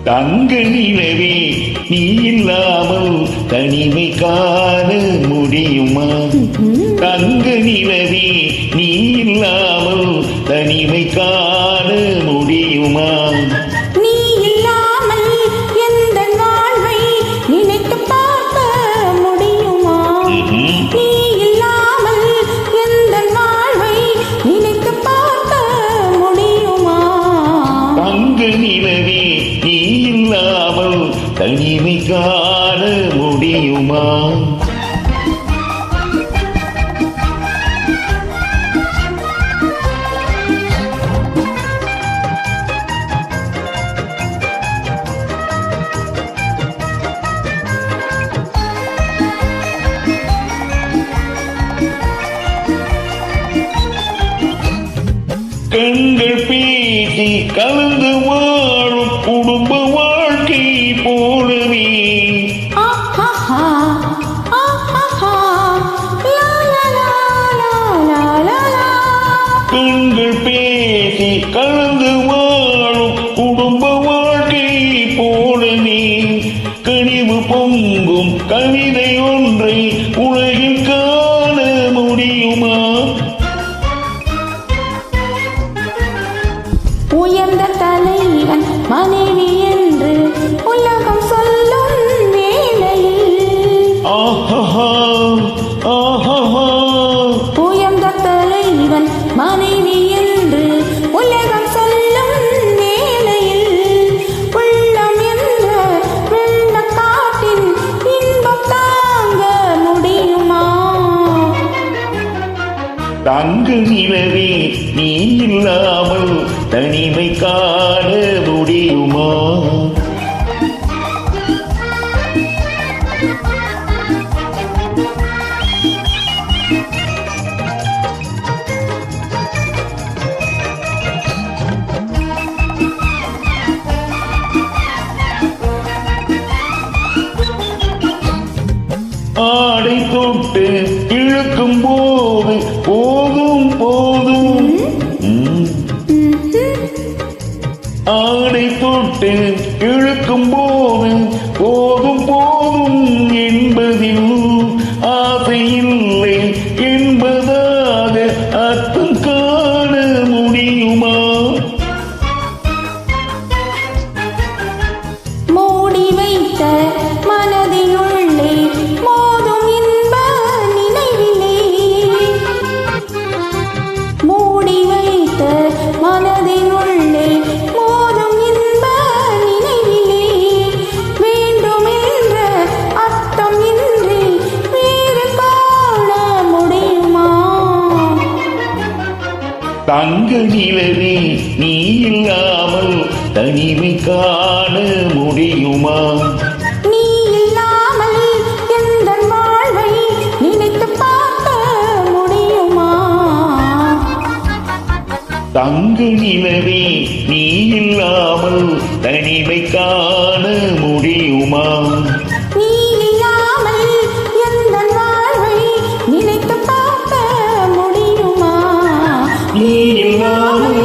தங்க நிலவே நீ இல்லாமல் தனிமை காண முடியுமா? தங்க நிலவே நீ இல்லாமல் தனிமை காண முடியுமா? நீ இல்லாமல் எந்த வாழ்வை நினைத்து பார்க்க முடியுமா? நீ இல்லாமல் எந்த வாழ்வை நினைத்து பார்க்க முடியுமா? தங்க நிலவே நீ இல்லாமல் தனிமை காண முடியுமா? கண்கள் பேசி கலந்து வாழும் குடும்ப வாழ்க்கை போலவே கண்கள் பேசி கலந்து வாழும் குடும்ப வாழ்க்கை போலவே கனிவு பொங்கும் கவிதை ஒன்றை உலகில் காண முடியுமா? உயர்ந்த தலைவன் மனைவி என்று உலகம் சொல்லும் வேளையில் உயர்ந்த தலைவன் மனைவி என்று உலகம் சொல்லும் வேளையில் உள்ளம் என்ற வெள்ளக்காட்டின் இன்பம் தாங்க முடியுமா? தங்க நிலவே நீ இல்லாமல் தனிமை காண முடியுமா? ஆடை தொட்டு இழுக்கும் போது போதும் போதும் ஆடை தொட்டு இழுக்கும் போது போதும் போதும் என்பதில் ஆசை இல்லை என்பதாக அர்த்தம் காண முடியுமா? மூடி வைத்த மனதினுள்ளே மோதும் இன்ப நினைவிலே மூடி வைத்த மனதினுள்ளே மோதும் இன்ப நினைவிலே வேண்டும் என்ற அர்த்தம் இன்றி வேறு காண முடியுமா? தங்க நிலவே நீ இல்லாமல் தனிமை காண முடியுமா? நீ இல்லாமல் எந்த வாழ்வை நினைத்து பார்க்க முடியுமா? தங்க நிலவே நீ இல்லாமல் தனிமை காண முடியுமா? நீ இல்லாமல் எந்த வாழ்வை நினைத்து பார்க்க முடியுமா? நீ இல்லாமல்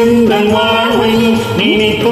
எந்த வாழ்வை நினைத்து